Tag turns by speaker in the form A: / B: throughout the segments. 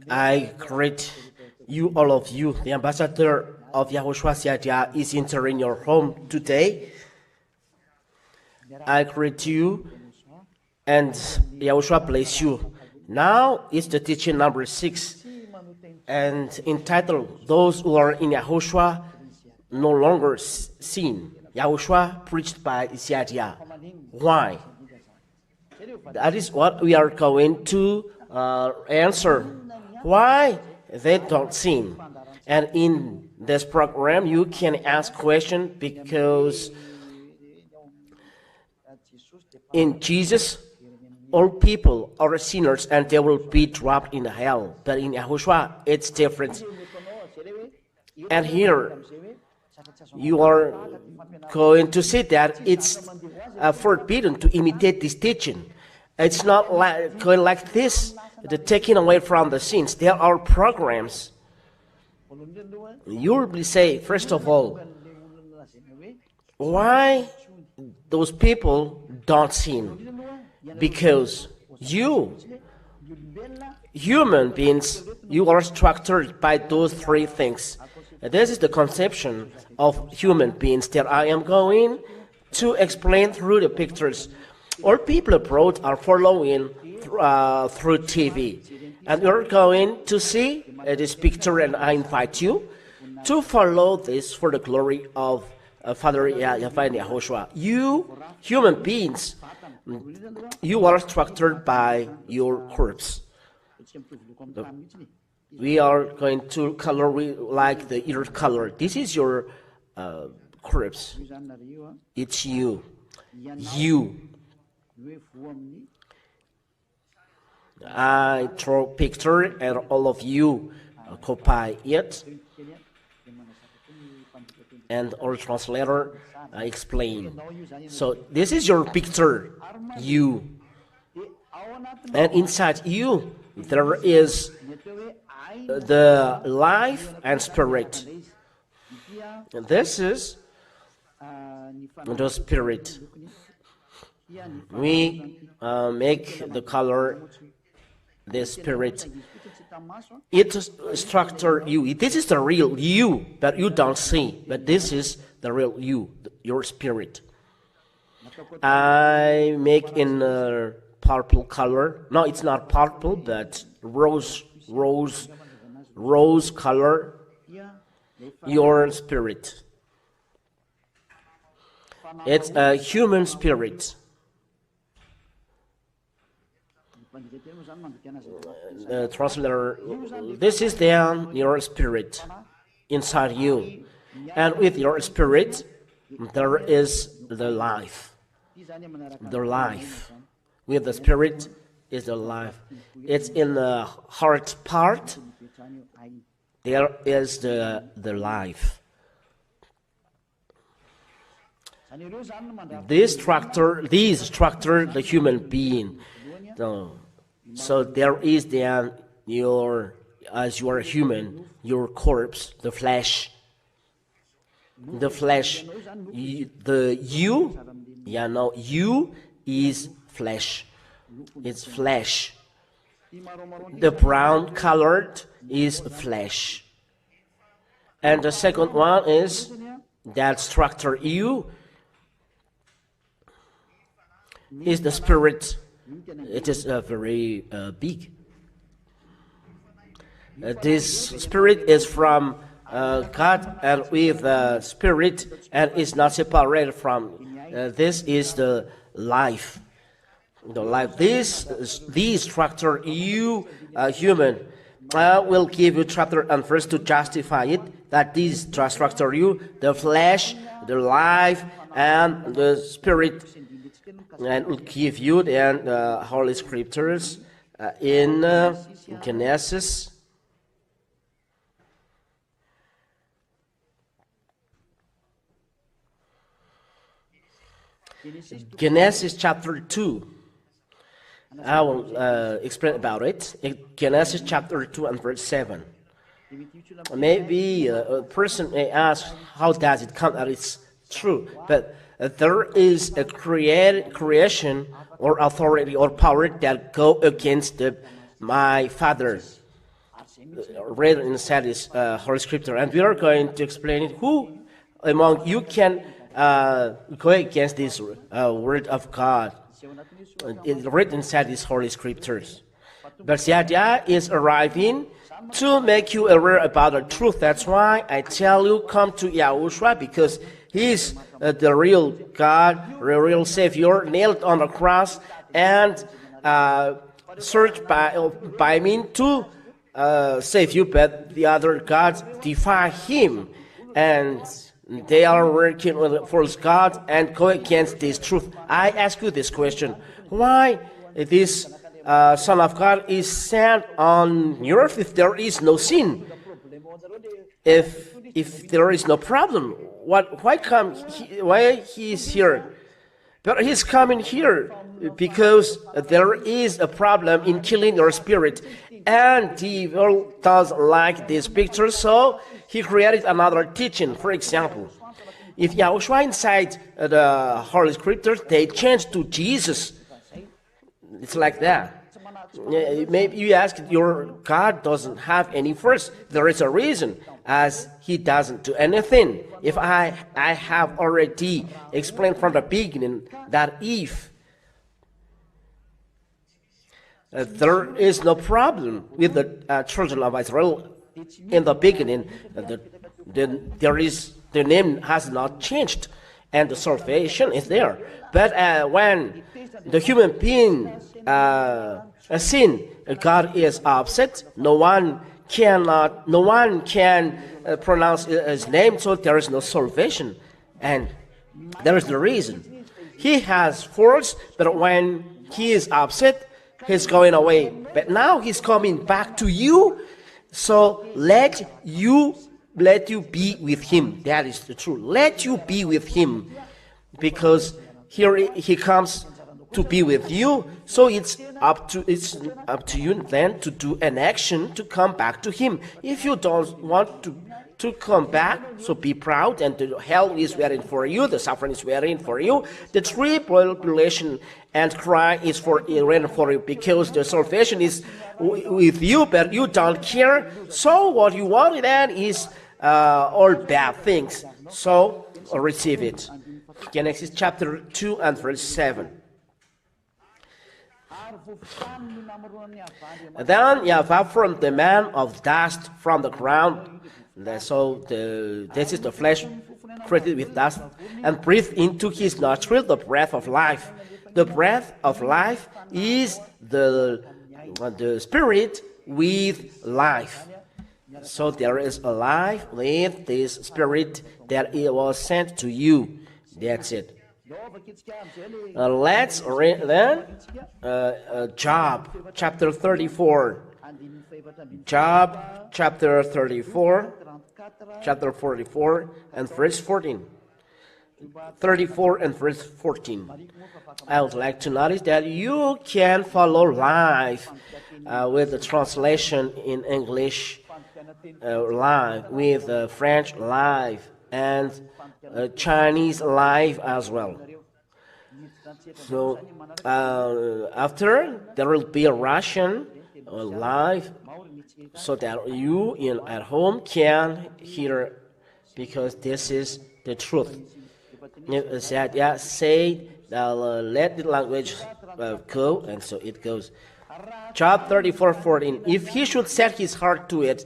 A: I greet you, all of you. The ambassador of Yahushua ZHYAHH is entering your home today. I greet you, and Yahushua bless you. Now is the teaching number 6, and entitled, Those Who Are in Yahushua No Longer Sin. Yahushua preached by ZHYAHH. Why? That is what we are going to answer. Why they don't sin? And in this program, you can ask questions because in Jesus, all people are sinners and they will be dropped in hell. But in Yahushua, it's different. And here, you are going to see that it's forbidden to imitate this teaching. It's not going like this, the taking away from the sins. There are programs. You will say, first of all, why those people don't sin? Because you, human beings, you are structured by those 3 things. This is the conception of human beings that I am going to explain through the pictures. All people abroad are following through TV. And we're going to see this picture, and I invite you to follow this for the glory of Father YAHVAH and YAHOSHUA. You, human beings, you are structured by your corpse. We are going to color like the earth color. This is your corpse. It's you. You. I draw picture and all of you copy it, and our translator explain. So this is your picture, you, and inside you there is the life and spirit. And this is the spirit. We make the color the spirit. It structure you. This is the real you, but you don't see. But this is the real you, your spirit. I make in purple color. No, it's not purple, but rose color. Your spirit. It's a human spirit. Translator, this is then your spirit inside you, and with your spirit there is the life. The life with the spirit is the life. It's in the heart part. There is the life. This structure the human being. So there is then your, as you are human, your corpse, the flesh. The flesh, the you, you is flesh. It's flesh. The brown colored is flesh. And the second one is that structure you is the spirit. It is very big. This spirit is from God, and with the spirit, and is not separated from. This is the life. The life. This structure, you, human. I will give you chapter and verse to justify it. That this structure, you, the flesh, the life, and the spirit. And will give you then the Holy Scriptures in Genesis. Genesis chapter 2. I will explain about it. In Genesis chapter 2 and verse 7. Maybe a person may ask, how does it come that it's true? But there is a creation or authority or power that go against my Father. read inside this Holy Scripture, and we are going to explain it. Who among you can go against this word of God? It's written inside these Holy Scriptures. But ZHYAHH is arriving to make you aware about the truth. That's why I tell you, come to YAHOSHUA, because He is the real God, the real Savior, nailed on the cross, and searched by me to save you, but the other gods defy Him, and they are working with a false God and go against this truth. I ask you this question: why this Son of God is sent on earth if there is no sin? If there is no problem, why he is here? But He's coming here because there is a problem in killing your spirit, and the world doesn't like this picture, so He created another teaching. For example, if YAHOSHUA inside the Holy Scriptures, they change to Jesus. It's like that. Maybe you ask, your God doesn't have any verse. There is a reason, as He doesn't do anything. If I have already explained from the beginning that if there is no problem with the children of Israel in the beginning, the name has not changed, and the salvation is there. But when the human being sin, God is upset. No one can pronounce His name, so there is no salvation, and there is the reason. He has force, but when He is upset, He's going away. But now He's coming back to you, so let you be with Him. That is the truth. Let you be with Him, because here He comes to be with you. So it's up to you then to do an action to come back to Him. If you don't want to come back, so be proud, and the hell is waiting for you, the suffering is waiting for you, the tribulation and cry is waiting for you, because the salvation is with you, but you don't care. So what you want then is all bad things. So receive it. Genesis chapter 2 and verse 7. Then YAHVAH formed the man of dust from the ground. So this is the flesh created with dust, and breathed into his nostril the breath of life. The breath of life is the spirit with life. So there is a life with this spirit that it was sent to you. That's it. Let's read then Job chapter 34. Job chapter 34, chapter 44 and verse 14. 34 and verse 14. I would like to notice that you can follow live with the translation in English live, with French live, and Chinese live as well. So after there will be a Russian live, so that you at home can hear, because this is the truth. ZHYAHH say, let the language go, and so it goes. Job 34:14. If he should set his heart to it,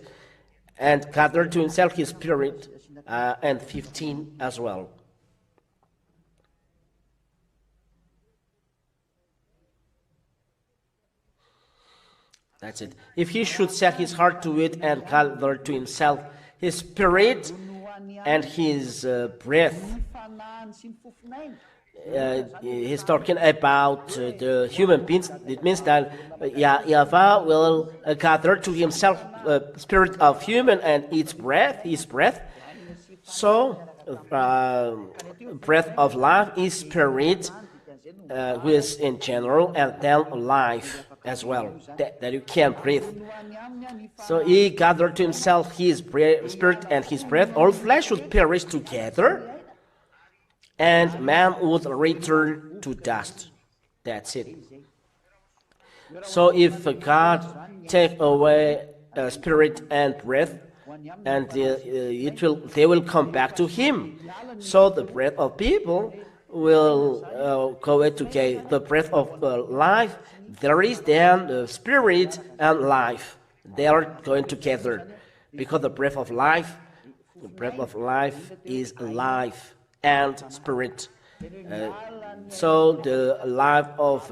A: and gather to himself his spirit, and 15 as well. That's it. If he should set his heart to it and gather to himself his spirit and his breath. He's talking about the human beings. It means that YAHVAH will gather to himself spirit of human and its breath, his breath. So, breath of life is spirit, who is in general, and then life as well, that you can breathe. So he gathered to himself his spirit and his breath. All flesh would perish together, and man would return to dust. That's it. So if God take away spirit and breath, and they will come back to Him. So the breath of people will go together. The breath of life, there is then the spirit and life. They are going together, because the breath of life is life and spirit. So the life of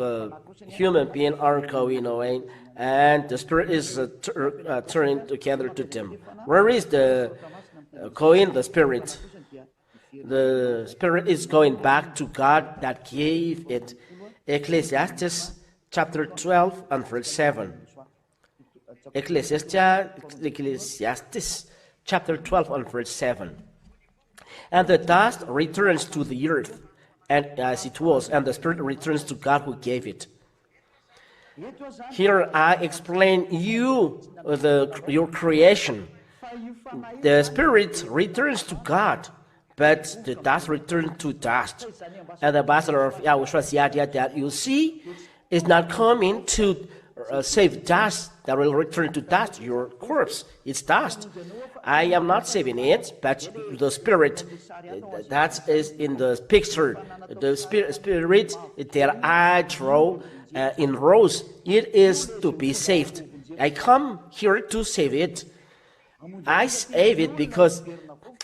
A: human being are going away, and the spirit is turning together to them. Where is the the spirit? The spirit is going back to God that gave it. Ecclesiastes chapter 12 and verse 7. Ecclesiastes chapter 12 and verse 7. And the dust returns to the earth, and as it was, and the spirit returns to God who gave it. Here I explain your creation. The spirit returns to God, but the dust returns to dust. And the ambassador of YAHOSHUA, the idea that you see is not coming to save dust that will return to dust. Your corpse, it's dust. I am not saving it, but the spirit that is in the picture, the spirit that I draw in rows, it is to be saved. I come here to save it. I save it because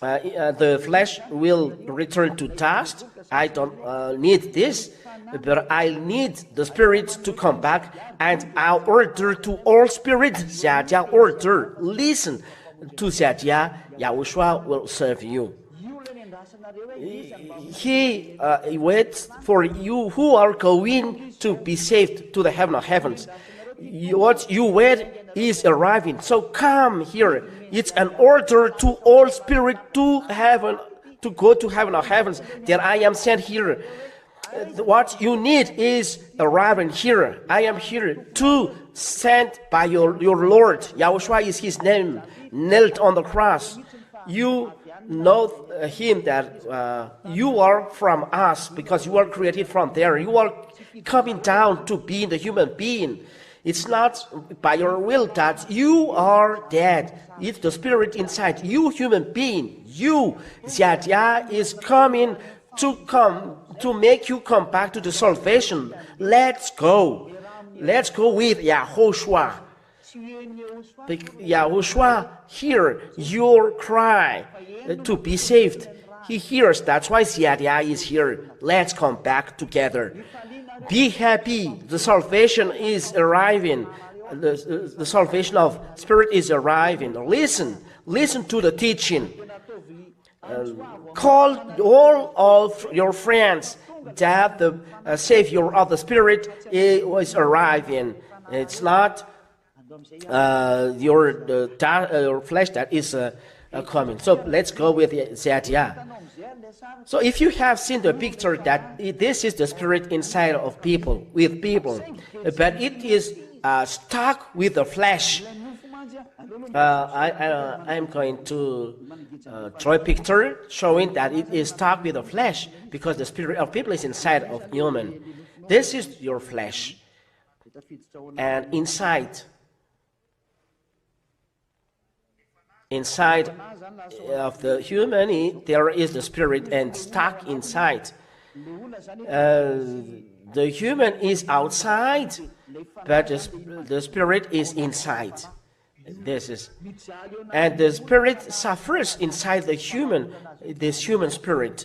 A: the flesh will return to dust. I don't need this, but I need the spirit to come back, and I order to all spirits, ZHYAHH order, listen to ZHYAHH, YAHOSHUA will serve you. He waits for you who are going to be saved to the heaven of heavens. What you wait is arriving. So come here. It's an order to all spirit to heaven, to go to heaven of heavens, that I am sent here. What you need is arriving here. I am here to sent by your Lord. YAHOSHUA is His name, knelt on the cross. You know Him that you are from us, because you are created from there. You are coming down to be the human being. It's not by your will that you are dead. It's the spirit inside you, human being. You, ZHYAHH, is coming to make you come back to the salvation. Let's go. Let's go with YAHOSHUA. YAHOSHUA hear your cry to be saved. He hears. That's why ZHYAHH is here. Let's come back together. Be happy. The salvation is arriving. The salvation of spirit is arriving. Listen to the teaching. Call all of your friends that the Savior of the Spirit is arriving. It's not your flesh that is coming. So let's go with ZHYAHH. So if you have seen the picture that this is the spirit inside of people, with people, but it is stuck with the flesh. I'm going to draw a picture showing that it is stuck with the flesh, because the spirit of people is inside of human. This is your flesh, and inside of the human there is the spirit, and stuck inside. The human is outside, but the spirit is inside. And the spirit suffers inside the human, this human spirit,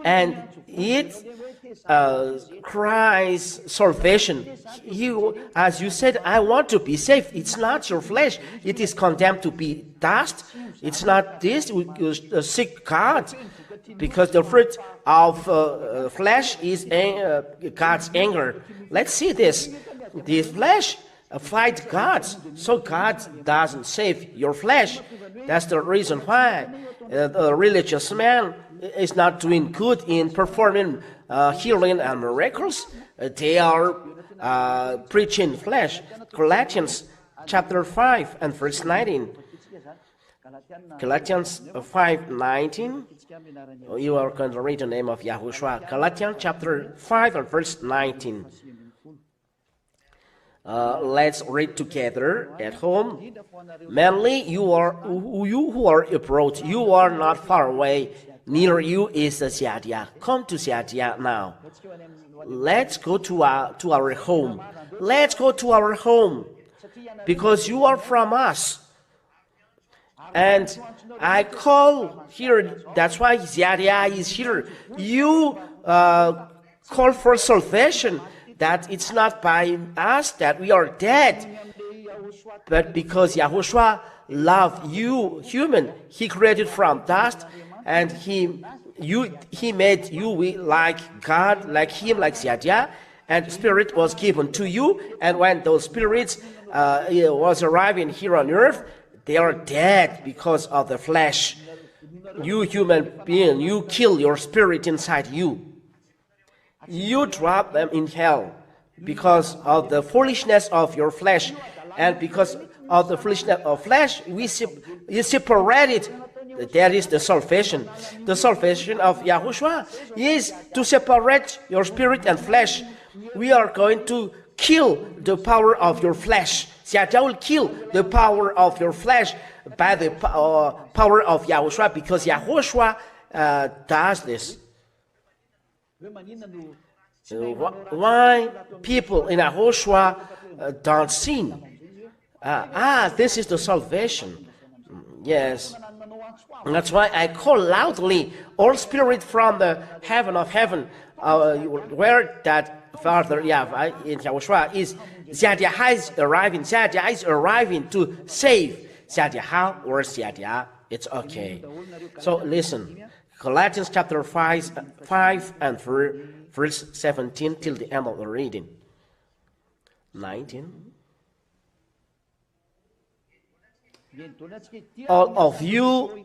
A: and it cries salvation. As you said, I want to be saved. It's not your flesh. It is condemned to be dust. It's not this. You seek God, because the fruit of flesh is God's anger. Let's see this. The flesh fight God, so God doesn't save your flesh. That's the reason why the religious man is not doing good in performing healing and miracles. They are preaching flesh. Galatians chapter 5 and verse 19. Galatians 5:19. You are going to read the name of YAHOSHUA. Galatians chapter 5 and verse 19. Let's read together at home. Mainly, you who are abroad, you are not far away. Near you is the ZHYAHH. Come to ZHYAHH now. Let's go to our home. Let's go to our home, because you are from us. And I call here, that's why ZHYAHH is here. You call for salvation, that it's not by us that we are dead, but because Yahushua loved you, human. He created from dust, and He made you like God, like Him, like ZHYAHH, and Spirit was given to you. And when those spirits was arriving here on earth, they are dead because of the flesh. You human being, you kill your spirit inside you. You drop them in hell because of the foolishness of your flesh. And because of the foolishness of flesh, you separated. That is the salvation. The salvation of Yahushua is to separate your spirit and flesh. We are going to kill the power of your flesh. ZHYAHH will kill the power of your flesh by the power of Yahushua, because Yahushua does this. Why people in Yahushua don't sin? This is the salvation. Yes. That's why I call loudly, all spirit from the heaven of heaven, where that Father YAHVAH in Yahushua is. ZHYAHH is arriving. ZHYAHH is arriving to save. ZHYAHH or ZHYAHH, it's okay. So listen, Galatians chapter 5 and verse 17 till the end of the reading. 19. All of you,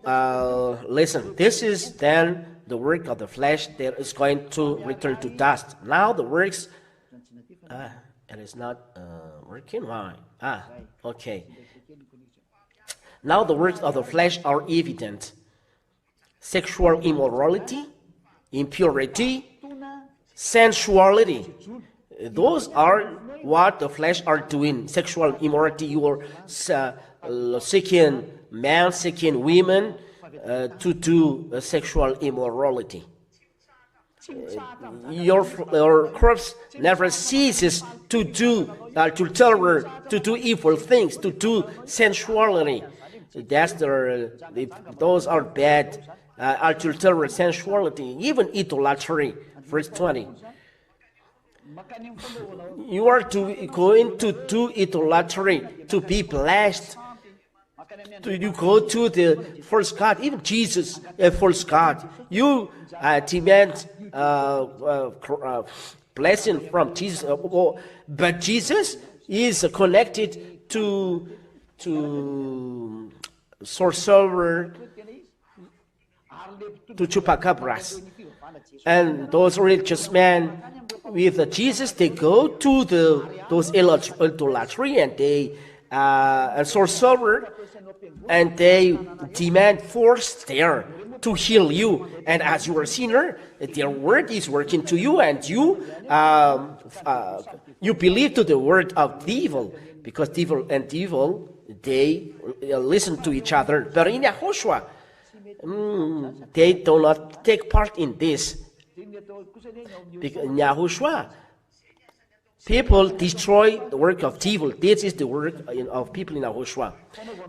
A: listen, this is then the work of the flesh that is going to return to dust. Now the works, it is not working. Why? Okay. Now the works of the flesh are evident: sexual immorality, impurity, sensuality. Those are what the flesh are doing. Sexual immorality, you are seeking men, seeking women to do sexual immorality. Your corpse never ceases to do evil things, to do sensuality. That's those are bad. Adultery, sensuality, even idolatry. Verse 20. You are going to do idolatry to be blessed. You go to the false God, even Jesus, a false God. You demand blessing from Jesus, but Jesus is connected to sorcerer, to chupacabras, and those religious men with Jesus, they go to those idolatry, and they sorcerer, and they demand force there to heal you. And as you are a sinner, their word is working to you, and you believe to the word of devil, because devil and devil, they listen to each other. But in Yahushua, they do not take part in this. Because in Yahushua, people destroy the work of devil. This is the work of people in Yahushua.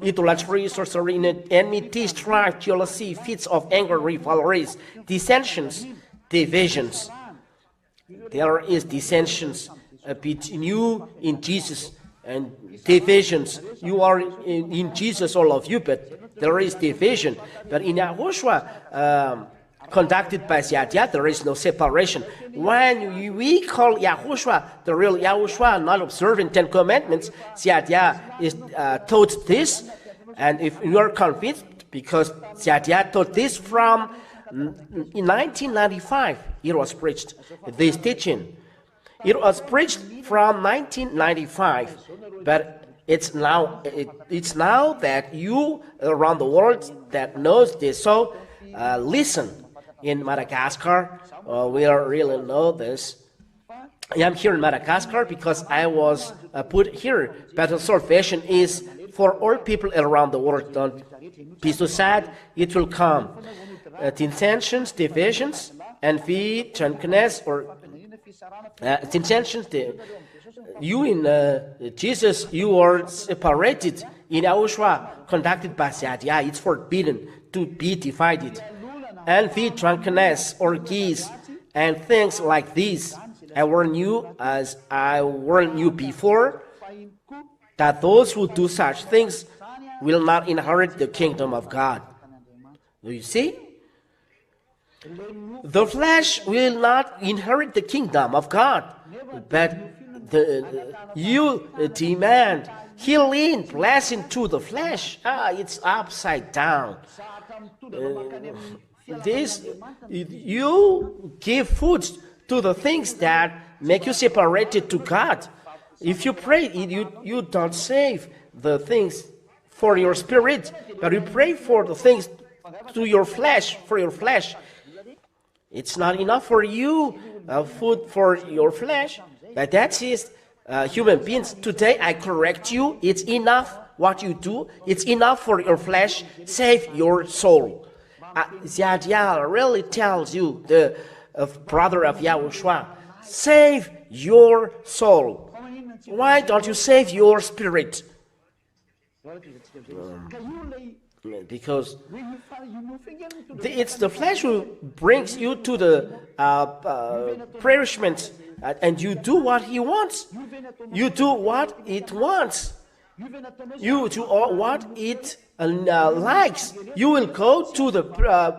A: Idolatry, sorcery, enmity, strife, jealousy, fits of anger, rivalries, dissensions, divisions. There is dissensions between you in Jesus, and divisions. You are in Jesus, all of you, but there is division. But in Yahushua, conducted by ZHYAHH, there is no separation. When we call Yahushua, the real Yahushua, not observing 10 Commandments, ZHYAHH is taught this. And if you are convinced, because ZHYAHH taught this from in 1995, it was preached, this teaching. It was preached from 1995, but it's now that you around the world that knows this. So listen. In Madagascar, we really know this. I am here in Madagascar because I was put here, but the salvation is for all people around the world. Don't be so sad, it will come. Dissensions, divisions, envy, drunkenness, or dissensions. You in Jesus, you are separated. In YAHOSHUA, conducted by ZHYAHH, it's forbidden to be divided. Envy, drunkenness, orgies, and things like these. I warn you, as I warned you before, that those who do such things will not inherit the kingdom of God. Do you see? The flesh will not inherit the kingdom of God, but you demand healing, blessing to the flesh. It's upside down. You give food to the things that make you separated to God. If you pray, you don't save the things for your spirit, but you pray for the things to your flesh, for your flesh. It's not enough for you, food for your flesh, but that is human beings. Today I correct you. It's enough what you do. It's enough for your flesh. Save your soul. ZHYAHH really tells you, the brother of YAHOSHUA, save your soul. Why don't you save your spirit? Because it's the flesh who brings you to the perishment, and you do what he wants. You do what it wants. You do what it likes. You will go to the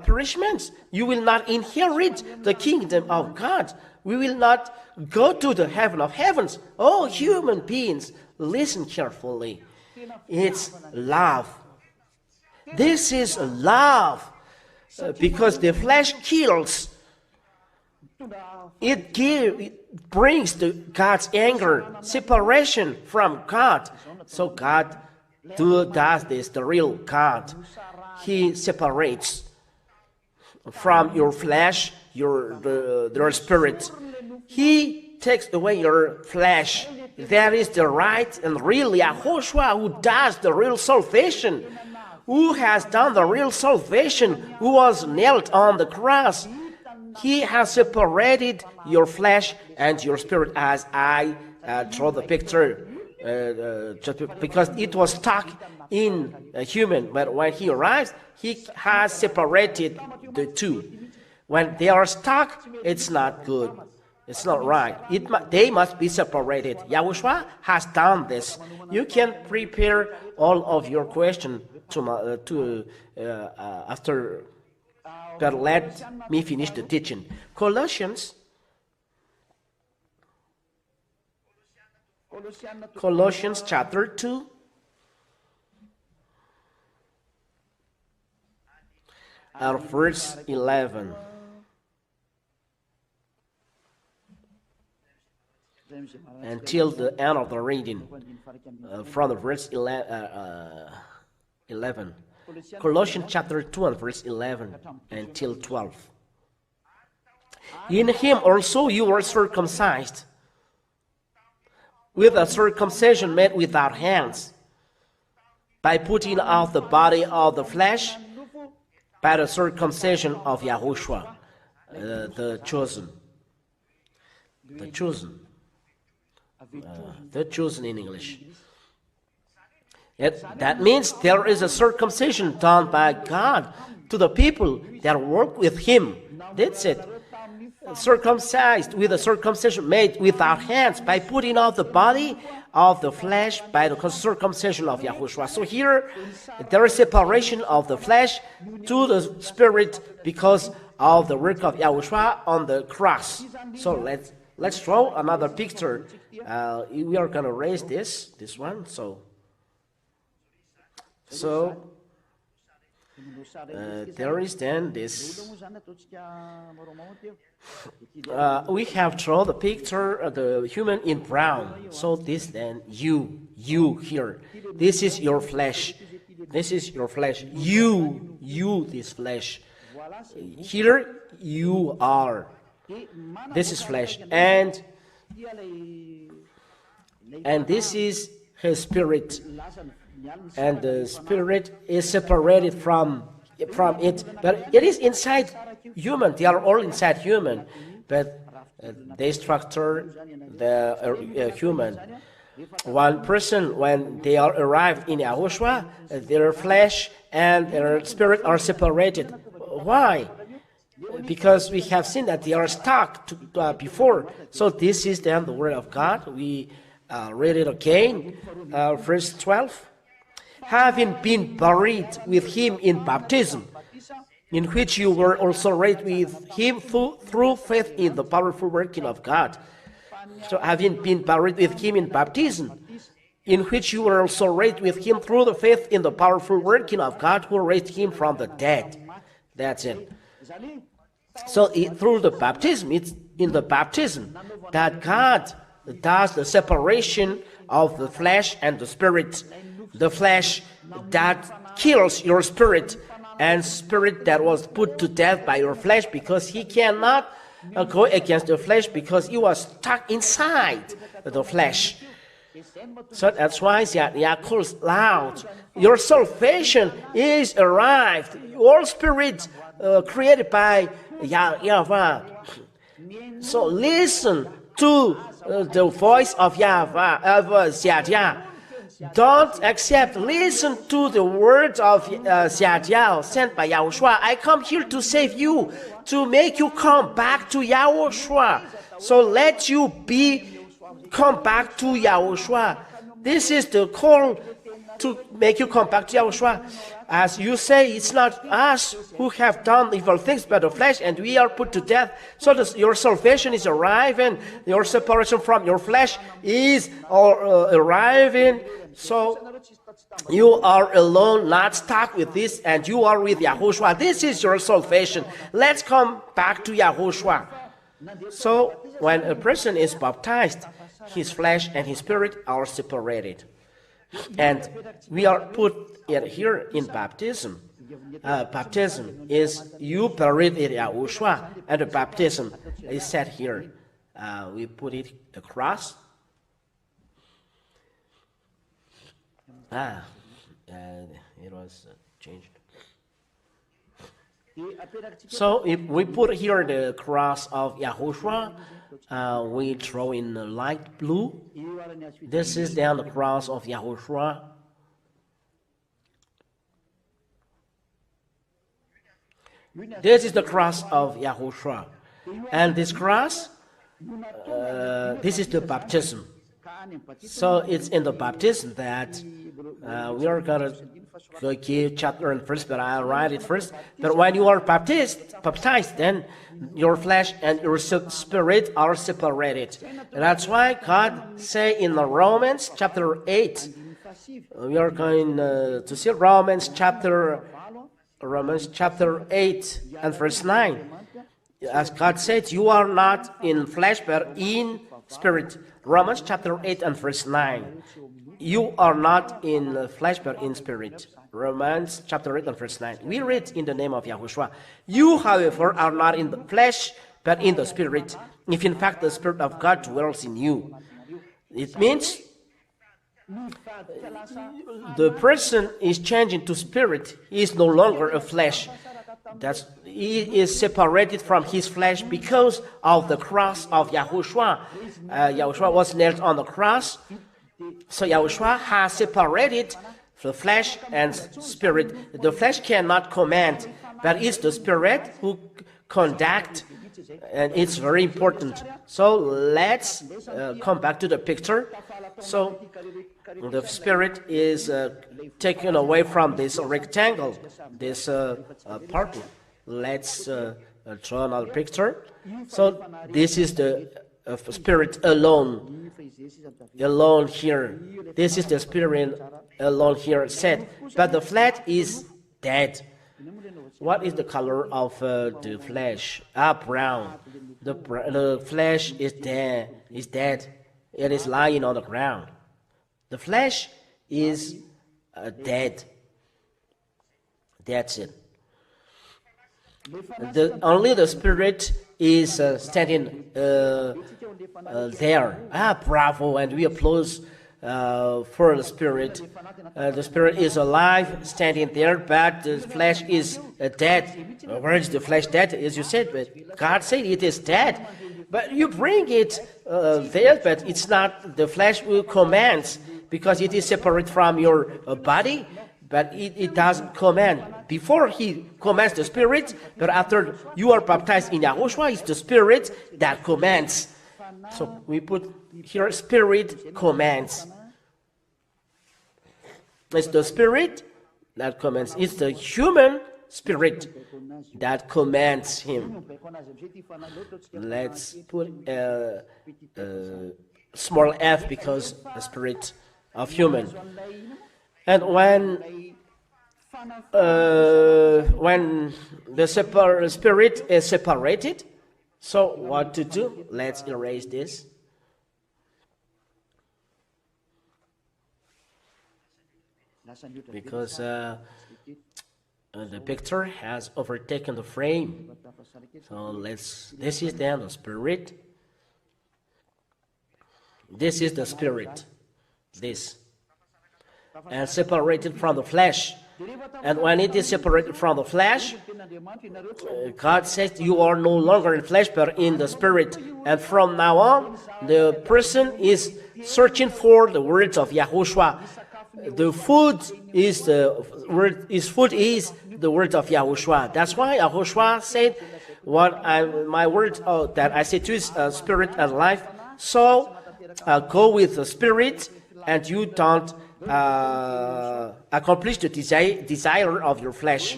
A: perishment. You will not inherit the kingdom of God. We will not go to the heaven of heavens. Oh, human beings, listen carefully. It's love. This is love, because the flesh kills. It brings God's anger, separation from God. So God does this, the real God. He separates from your flesh, your spirit. He takes away your flesh. That is the right and real YAHOSHUA who does the real salvation, who has done the real salvation, who was nailed on the cross. He has separated your flesh and your spirit, as I draw the picture, because it was stuck in a human. But when he arrives, he has separated the two. When they are stuck, it's not good. It's not right. They must be separated. YAHOSHUA has done this. You can prepare all of your questions after. But let me finish the teaching. Colossians chapter 2. Verse 11. Until the end of the reading, from the verse 11. Colossians chapter 2 and verse 11 until 12. In him also you were circumcised, with a circumcision made without hands, by putting off the body of the flesh, by the circumcision of YAHOSHUA, the chosen. The chosen. The chosen in English. That means there is a circumcision done by God to the people that work with him. That's it. Circumcised with a circumcision made without hands, by putting off the body of the flesh by the circumcision of YAHOSHUA. So here there is separation of the flesh to the spirit because of the work of YAHOSHUA on the cross. So let's draw another picture. We are going to raise this one. So there is then this. We have drawn the picture of the human in brown. So this then you here. This is your flesh. This is your flesh. You this flesh. Here you are. This is flesh. And And this is his spirit. And the spirit is separated from it. But it is inside human. They are all inside human. But they structure the human. One person, when they are arrived in YAHOSHUA, their flesh and their spirit are separated. Why? Because we have seen that they are stuck before. So this is then the word of God. We read it again. Verse 12. Having been buried with him in baptism, in which you were also raised with him through faith in the powerful working of God. So having been buried with him in baptism, in which you were also raised with him through the faith in the powerful working of God who raised him from the dead. That's it. So through the baptism, it's in the baptism that God does the separation of the flesh and the spirit. The flesh that kills your spirit, and spirit that was put to death by your flesh, because he cannot go against the flesh because you are stuck inside the flesh. So that's why ZHYAHH calls loud. Your salvation is arrived. Your spirit created by YAHVAH. So listen to the voice of YAHVAH, of ZHYAHH. Don't accept, listen to the words of ZHYAHH sent by YAHOSHUA. I come here to save you, to make you come back to YAHOSHUA. So let you come back to YAHOSHUA. This is the call to make you come back to YAHOSHUA. As you say, it's not us who have done evil things but the flesh, and we are put to death. So your salvation is arriving, your separation from your flesh is arriving. So you are alone, not stuck with this, and you are with YAHOSHUA. This is your salvation. Let's come back to YAHOSHUA. So when a person is baptized, his flesh and his spirit are separated. And we are put here in baptism. Baptism is you buried in YAHOSHUA, and the baptism is set here. We put it across. It was changed. So if we put here the cross of YAHOSHUA, we draw in the light blue. This is then the cross of YAHOSHUA. This is the cross of YAHOSHUA. And this cross, this is the baptism. So it's in the baptism that we are going to give chapter and verse, but I'll write it first. But when you are baptized, then your flesh and your spirit are separated. And that's why God say in the Romans chapter 8, we are going to see Romans chapter 8 and verse 9. As God said, you are not in flesh but in spirit. Romans chapter 8 and verse 9. You are not in flesh but in spirit. Romans chapter 8 and verse 9. We read in the name of YAHOSHUA. You, however, are not in the flesh but in the spirit, if in fact the Spirit of God dwells in you. It means the person is changing to spirit. He is no longer a flesh. He is separated from his flesh because of the cross of YAHOSHUA. YAHOSHUA was nailed on the cross. So YAHOSHUA has separated the flesh and spirit. The flesh cannot command, but it's the spirit who conduct, and it's very important. So let's come back to the picture. So the spirit is taken away from this rectangle, this part. Let's draw another picture. So this is the spirit alone here. This is the spirit alone here said. But the flesh is dead. What is the color of the flesh? Brown. The flesh is dead. It is lying on the ground. The flesh is dead. That's it. Only the spirit is standing there. Bravo, and we applaud for the Spirit. The Spirit is alive, standing there, but the flesh is dead. Where is the flesh dead? As you said, but God said it is dead. But you bring it there, but it's not the flesh who commands, because it is separate from your body, but it doesn't command. Before he commands the Spirit, but after you are baptized in Yahushua, it's the Spirit that commands. So we put here, Spirit commands. It's the Spirit that commands. It's the human spirit that commands him. Let's put a small f, because the spirit of human. And when the spirit is separated, so what to do? Let's erase this. Because the picture has overtaken the frame. So this is then the spirit. This is the spirit. This. And separated from the flesh. And when it is separated from the flesh, God says you are no longer in flesh but in the spirit. And from now on, the person is searching for the words of Yahushua. The food is the word. His food is the word of Yahushua. That's why Yahushua said, my word that I say to you is spirit and life. So go with the spirit, and you don't accomplish the desire of your flesh.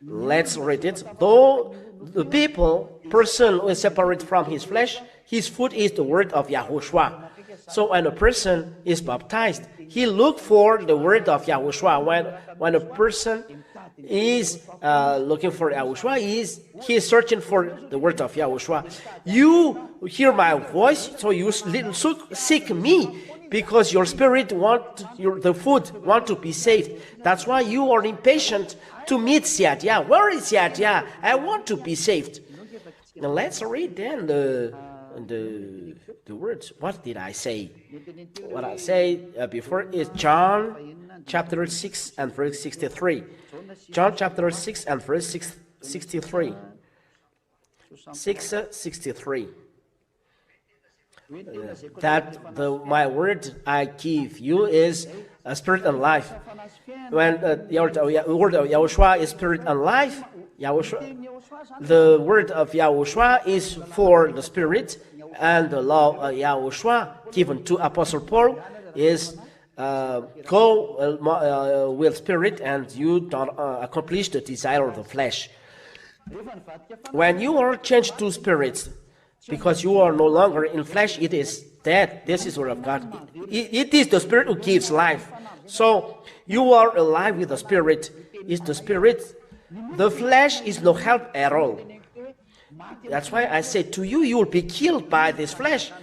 A: Let's read it. Though the person who is separate from his flesh, his food is the word of Yahushua. So when a person is baptized, he look for the word of Yahushua. When a person is looking for Yahushua, he is searching for the word of Yahushua. You hear my voice, so you seek me, because your spirit the food want to be saved. That's why you are impatient to meet ZHYAHH. Where is ZHYAHH? I want to be saved. Now let's read then the words. What did I say? What I say before is John chapter 6 and verse 63. John chapter 6 and verse 63. 6:63. That my word I give you is a spirit and life. When the word of Yahushua is spirit and life, the word of Yahushua is for the spirit, and the law of Yahushua given to Apostle Paul is go with spirit, and you don't accomplish the desire of the flesh. When you are changed to spirits, because you are no longer in flesh, it is dead. This is the word of God. It is the spirit who gives life. So you are alive with the spirit. It's the spirit. The flesh is no help at all. That's why I say to you, you will be killed by this flesh.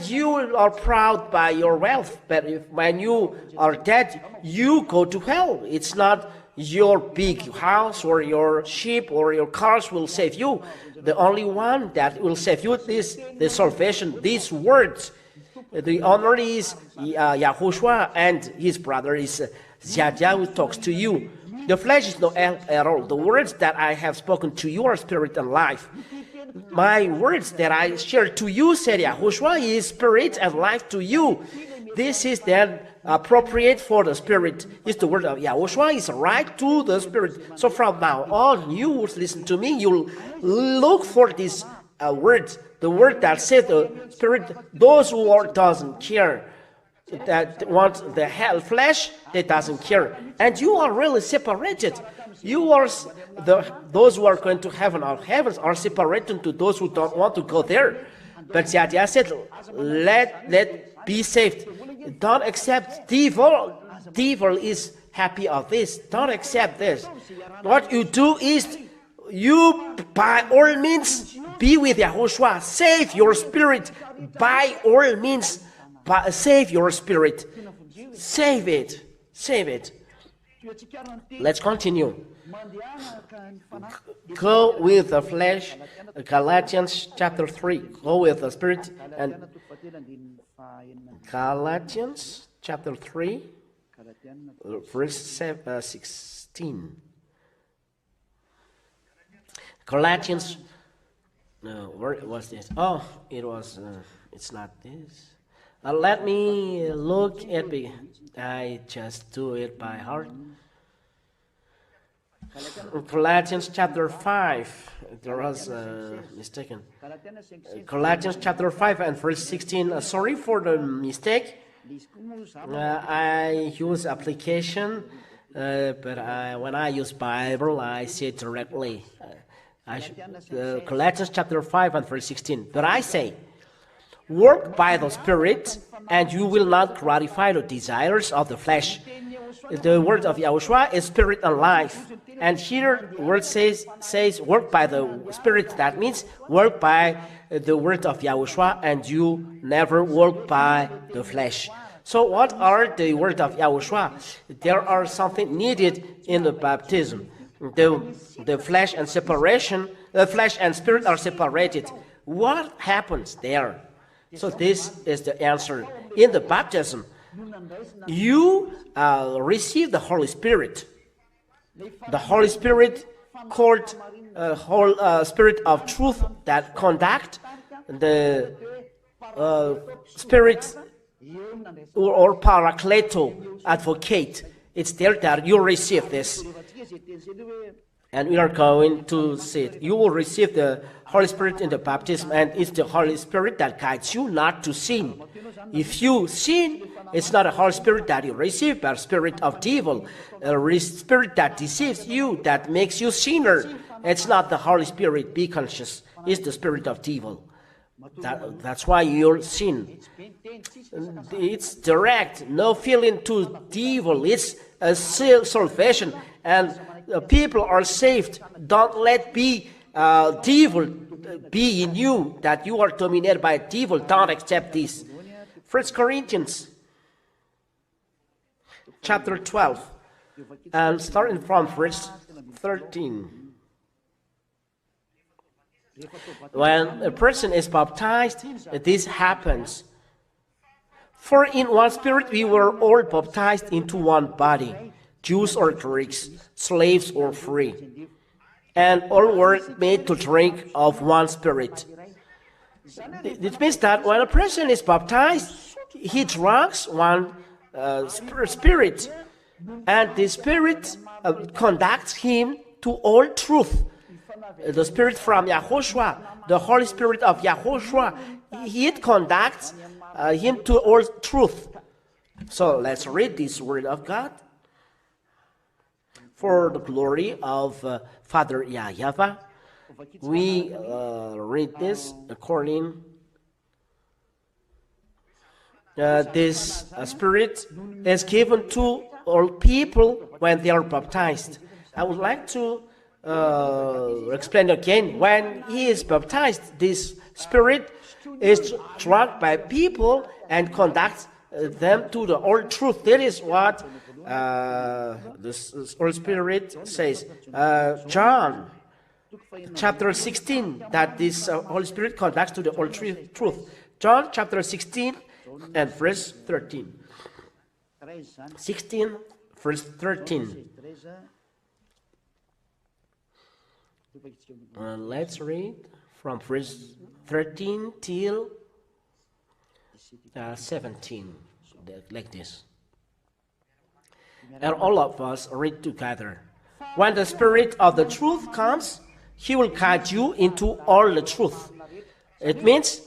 A: You are proud by your wealth, but when you are dead, you go to hell. It's not your big house or your sheep or your cars will save you. The only one that will save you is the salvation. These words, the honor is Yahushua, and his brother is ZHYAHH, who talks to you. The flesh is no help at all. The words that I have spoken to you are spirit and life. My words that I share to you, said Yahushua, is spirit and life to you. This is then appropriate for the spirit. It's the word of Yahushua is right to the spirit. So from now on, you will listen to me. You'll look for this word, the word that says the spirit. Those who doesn't care, that want the hell flesh, they doesn't care, and you are really separated. You are those who are going to heaven or heavens are separated to those who don't want to go there. But ZHYAHH said, let be saved. Don't accept devil. Devil is happy of this. Don't accept this. What you do is you by all means be with Yahushua. Save your spirit by all means. Save your spirit. Save it. Save it. Let's continue. Go with the flesh, Galatians chapter 3. Go with the spirit, and Galatians chapter 3, verse 16. Galatians, no, where was this? Oh, it was, it's not this. Let me look at it. I just do it by heart. Galatians chapter 5. There was a mistaken. Galatians chapter 5 and verse 16. Sorry for the mistake. I use application, but when I use Bible, I see it directly. Galatians chapter 5 and verse 16. But I say, work by the Spirit, and you will not gratify the desires of the flesh. The word of Yahushua is spirit and life. And here the word says work by the Spirit. That means work by the word of Yahushua, and you never work by the flesh. So what are the word of Yahushua? There are something needed in the baptism. The flesh and separation, the flesh and spirit are separated. What happens there? So this is the answer. In the baptism, you receive the Holy Spirit. The Holy Spirit called Spirit of truth that conduct the Spirit or Paracleto, advocate. It's there that you receive this. And we are going to see it. You will receive the Holy Spirit in the baptism, and it's the Holy Spirit that guides you not to sin. If you sin, it's not a Holy Spirit that you receive, but a spirit of devil, a spirit that deceives you, that makes you sinner. It's not the Holy Spirit. Be conscious. It's the spirit of devil. That's why you sin. It's direct, no feeling to devil. It's a salvation, and people are saved. Don't let devil be in you, that you are dominated by devil. Don't accept this. 1 Corinthians chapter 12, and starting from verse 13. When a person is baptized, this happens. For in one Spirit we were all baptized into one body, Jews or Greeks, slaves or free, and all were made to drink of one Spirit. It means that when a person is baptized, he drinks one Spirit, and the Spirit conducts him to all truth. The Spirit from YAHOSHUA, the Holy Spirit of YAHOSHUA, it conducts him to all truth. So let's read this word of God. For the glory of Father YAHVAH, we read this according. This Spirit is given to all people when they are baptized. I would like to explain again. When he is baptized, this Spirit is drunk by people and conducts them to the all truth. That is what the Holy Spirit says. John chapter 16, that this Holy Spirit conducts to the all truth. John chapter 16 and verse 13. 16 verse 13. Let's read from verse 13 till 17, like this. And all of us read together. When the Spirit of the truth comes, he will guide you into all the truth. It means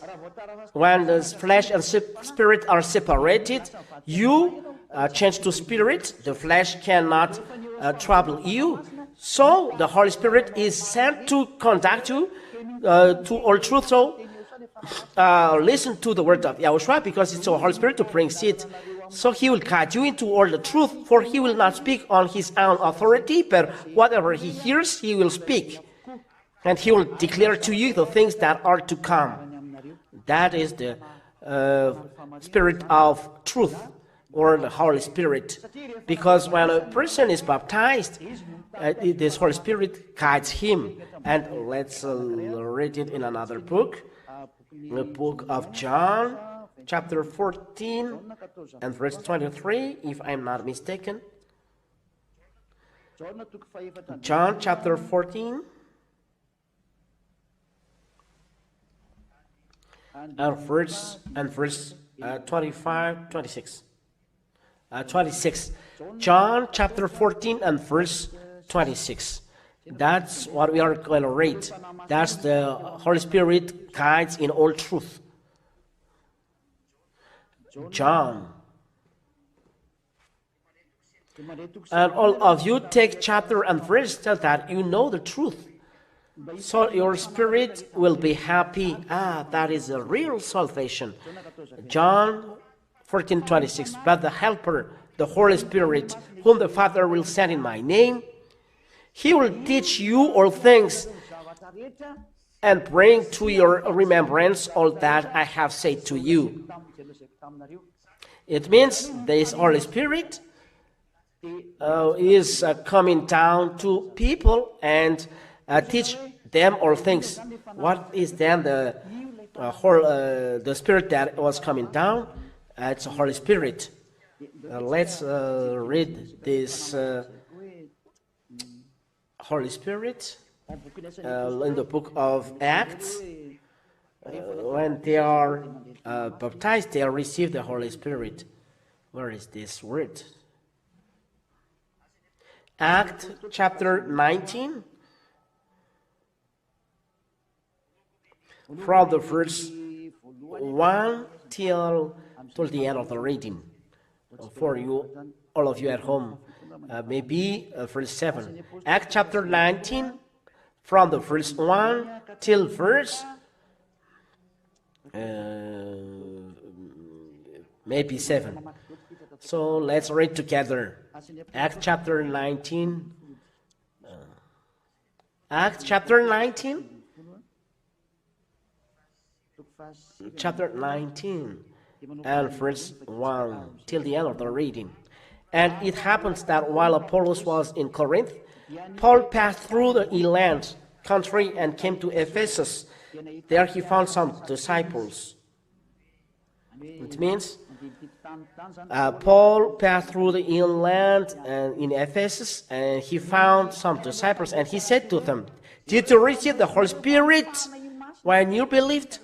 A: when the flesh and spirit are separated, you change to spirit. The flesh cannot trouble you. So the Holy Spirit is sent to conduct you to all truth. So listen to the word of Yahushua, because it's the Holy Spirit to bring it. So he will guide you into all the truth, for he will not speak on his own authority, but whatever he hears, he will speak. And he will declare to you the things that are to come. That is the Spirit of truth or the Holy Spirit. Because when a person is baptized, this Holy Spirit guides him. And let's read it in another book, the book of John, chapter 14 and verse 23, if I'm not mistaken. John chapter 14 and verse 25, 26. 26. John chapter 14 and verse 26. That's what we are going to read. That's the Holy Spirit guides in all truth. John. And all of you take chapter and verse so that you know the truth. So your spirit will be happy. That is a real salvation. John 14:26. But the Helper, the Holy Spirit, whom the Father will send in my name, he will teach you all things and bring to your remembrance all that I have said to you. It means this Holy Spirit is coming down to people and teach them all things. What is then the Spirit that was coming down? It's the Holy Spirit. Let's read this Holy Spirit in the book of Acts. When they are baptized, they receive the Holy Spirit. Where is this word? Acts chapter 19, from the verse 1 till the end of the reading. For you, all of you at home, maybe verse 7. Acts chapter 19, from the verse 1 till verse maybe 7. So let's read together. Acts chapter 19. Acts chapter 19. Chapter 19 and verse 1 till the end of the reading. And it happens that while Apollos was in Corinth, Paul passed through the inland country and came to Ephesus. There he found some disciples. It means Paul passed through the inland and in Ephesus, and he found some disciples, and he said to them, "Did you receive the Holy Spirit when you believed?"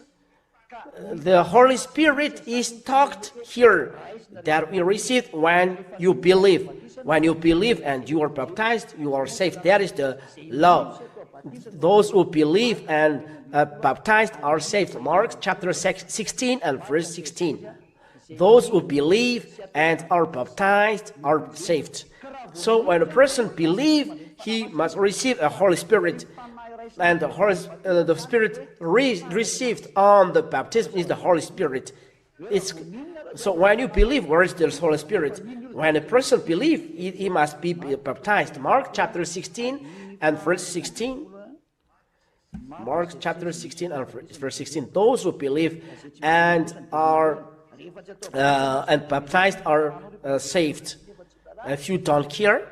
A: The Holy Spirit is talked here that we received when you believe. When you believe and you are baptized, you are saved. That is the law. Those who believe and baptized are saved. Mark chapter 16 and verse 16. Those who believe and are baptized are saved. So when a person believes, he must receive a Holy Spirit. And the Spirit received on the baptism is the Holy Spirit. So when you believe, where is the Holy Spirit? When a person believes, he must be baptized. Mark chapter 16 and verse 16. Mark chapter 16 and verse 16. Those who believe and are and baptized are saved. If you don't care,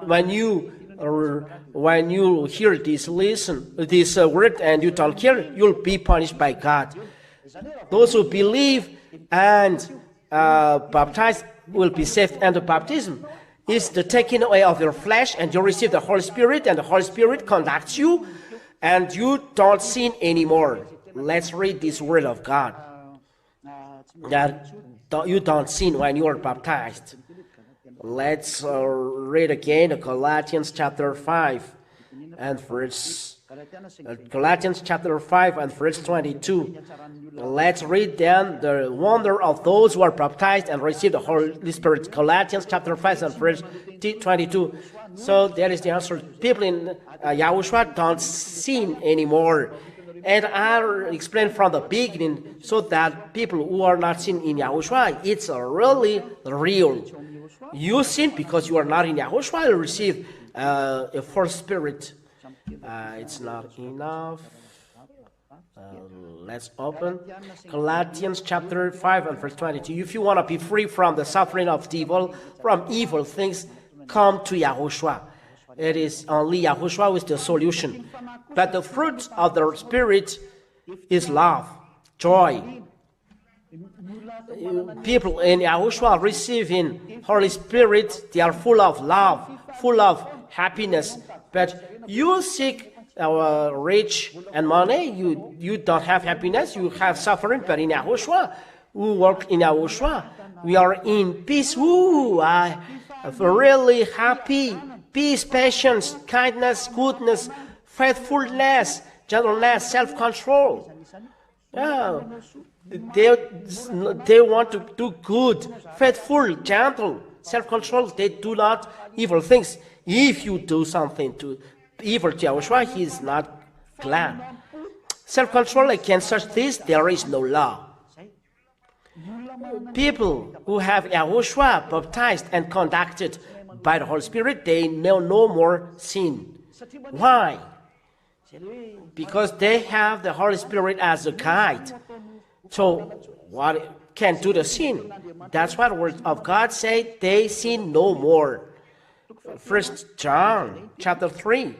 A: when you hear this word and you don't care, you'll be punished by God. Those who believe and baptized will be saved, and the baptism is the taking away of your flesh, and you receive the Holy Spirit, and the Holy Spirit conducts you, and you don't sin anymore. Let's read this word of God, that you don't sin when you are baptized. Let's read again Galatians chapter 5 and verse Galatians chapter 5 and verse 22. Let's read then the wonder of those who are baptized and receive the Holy Spirit. Galatians chapter 5 and verse 22. So that is the answer. People in Yahushua don't sin anymore. And I'll explain from the beginning so that people who are not sin in Yahushua, it's really real. You sin because you are not in Yahushua, you receive a false spirit. It's not enough. Let's open Galatians chapter 5 and verse 22. If you want to be free from the suffering of evil, from evil things, come to Yahushua. It is only Yahushua who is the solution. But the fruit of the Spirit is love, joy. People in Yahushua receiving Holy Spirit, they are full of love, full of happiness. But you seek rich and money, you don't have happiness, you have suffering. But in Yahushua, we work in Yahushua, we are in peace. I am really happy. Peace, patience, kindness, goodness, faithfulness, gentleness, self-control. Yeah. They want to do good, faithful, gentle, self-control. They do not evil things. If you do something to evil to Yahushua, he is not glad. Self-control against such things, there is no law. People who have Yahushua baptized and conducted by the Holy Spirit, they know no more sin. Why? Because they have the Holy Spirit as a guide. So what can do the sin? That's what the word of God says, they sin no more. 1 John chapter 3.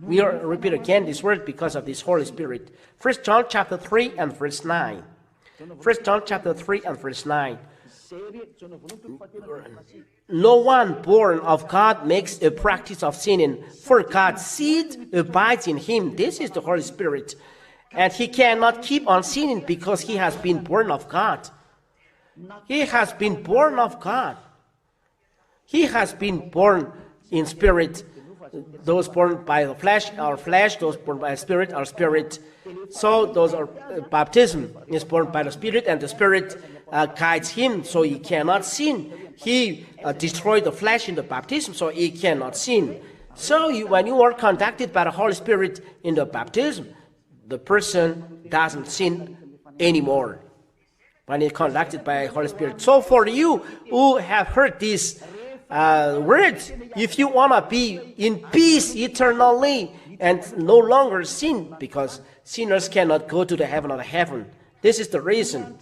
A: We repeat again this word because of this Holy Spirit. 1 John chapter 3 and verse 9. 1 John chapter 3 and verse 9. No one born of God makes a practice of sinning, for God's seed abides in him. This is the Holy Spirit. And he cannot keep on sinning because he has been born of God. He has been born of God. He has been born in spirit. Those born by the flesh are flesh, those born by the spirit are spirit. So those are baptism is born by the Spirit, and the Spirit guides him, so he cannot sin. He destroyed the flesh in the baptism, so he cannot sin. So when you are conducted by the Holy Spirit in the baptism, the person doesn't sin anymore when he's conducted by the Holy Spirit. So for you who have heard this word, if you want to be in peace eternally and no longer sin, because sinners cannot go to the heaven of heaven. This is the reason.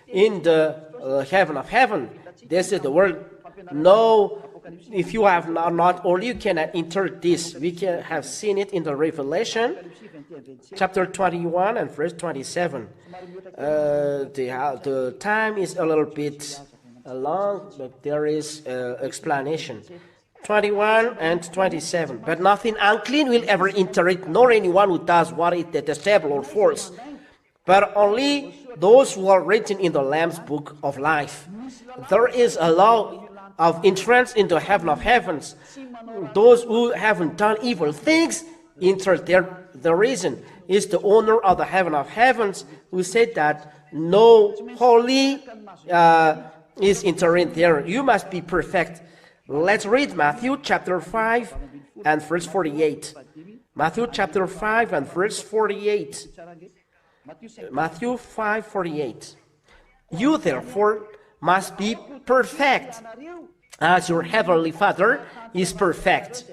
A: In the heaven of heaven, this is the word. No, if you have not, or you cannot enter this. We can have seen it in the Revelation, chapter 21 and verse 27. The time is a little bit long, but there is explanation. 21 and 27. But nothing unclean will ever enter it, nor anyone who does what is detestable or false, but only those who are written in the Lamb's book of life. There is a law of entrance into heaven of heavens. Those who haven't done evil things enter there. The reason is the owner of the heaven of heavens, who said that no holy is entering there. You must be perfect. Let's read Matthew chapter 5 and verse 48. Matthew chapter 5 and verse 48. Matthew 5:48. You therefore must be perfect, as your heavenly Father is perfect.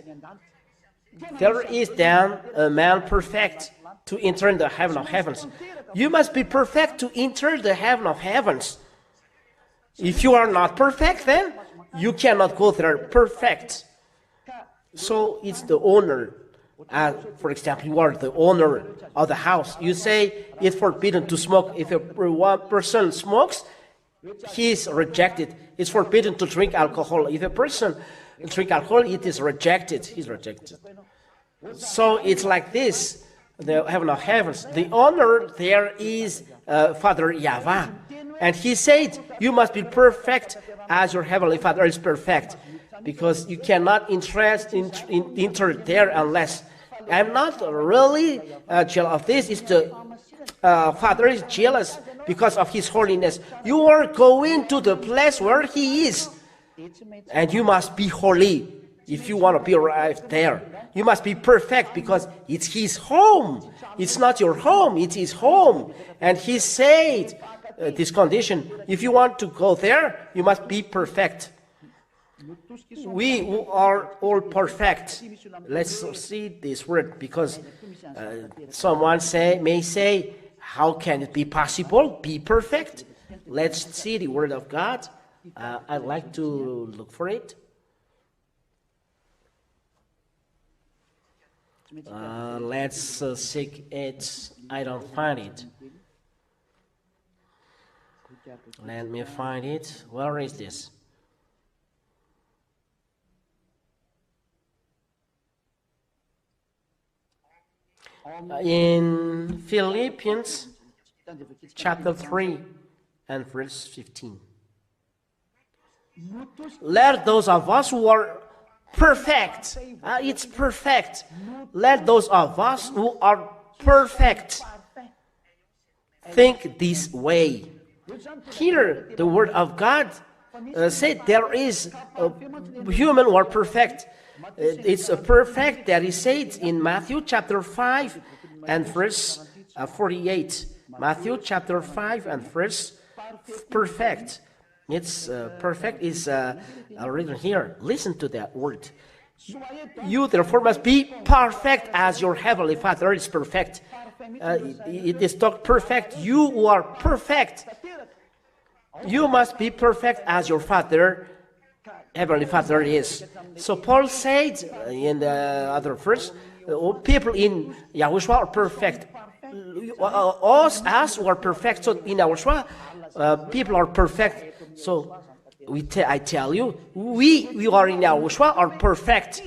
A: There is then a man perfect to enter in the heaven of heavens. You must be perfect to enter the heaven of heavens. If you are not perfect, then you cannot go there perfect. So it's the owner. For example, you are the owner of the house. You say it's forbidden to smoke. If one person smokes, he is rejected. It's forbidden to drink alcohol. If a person drinks alcohol, it is rejected. He's rejected. So it's like this. The heaven of heavens. The owner there is Father YAHVAH. And he said, you must be perfect as your heavenly Father is perfect. Because you cannot enter there unless. I'm not really jealous of this. It's the Father is jealous because of his holiness. You are going to the place where he is. And you must be holy if you want to be arrived there. You must be perfect because it's his home. It's not your home, it's his home. And he said this condition, if you want to go there, you must be perfect. We who are all perfect. Let's see this word, because someone may say, how can it be possible? Be perfect? Let's see the word of God. I'd like to look for it. Let's seek it. I don't find it. Let me find it. Where is this? In Philippians chapter 3 and verse 15. Let those of us who are perfect, it's perfect. Let those of us who are perfect think this way. Here, the word of God said there is a human who are perfect. It's a perfect that is said in Matthew chapter 5 and verse 48. Matthew chapter 5 and verse perfect. It's perfect is written here. Listen to that word. You therefore must be perfect as your heavenly Father is perfect. It is talked perfect. You who are perfect. You must be perfect as your Father, Heavenly Father is. So Paul said in the other verse, people in YAHOSHUA are perfect. Us who are perfect. So in YAHOSHUA, people are perfect. So I tell you, we are in YAHOSHUA are perfect.